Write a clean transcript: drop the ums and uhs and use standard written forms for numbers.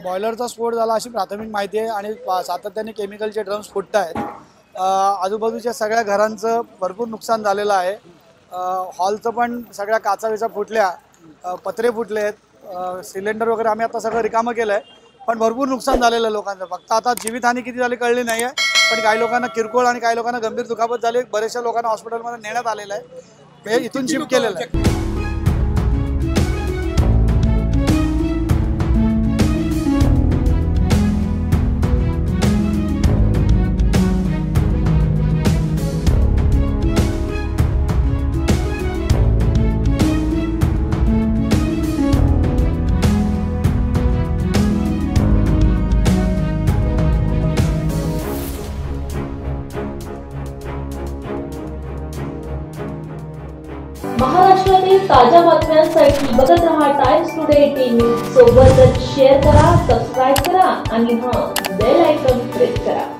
बॉयलरचा स्फोट झाला अशी प्राथमिक माहिती आहे आणि सातत्याने केमिकलचे ड्रम्स फुटत आहेत। आजूबाजूच्या सगळ्या घरांचं भरपूर नुकसान झालेलं आहे। हॉलचं पण सगळ्या काचा फुटल्या, पत्रे फुटले आहेत, सिलेंडर वगैरे आम्ही आता सगळं रिकामं केलं आहे, पण भरपूर नुकसान झालेलं आहे लोकांचं। फक्त आता जीवितहानी किती झाली कळली नाही आहे, पण काही लोकांना किरकोळ आणि काही लोकांना गंभीर दुखापत झाली। बरेचशा लोकांना हॉस्पिटलमध्ये नेण्यात आलेलं आहे, हे इथून शिफ्ट केलेलं आहे। महाराष्ट्रातील ताज्या बातम्यांसाठी बघत रहा टाइम्स टुडे 18 न्यूज। सोबतच शेअर करा, सबस्क्राइब करा आणि बेल आयकॉन प्रेस करा।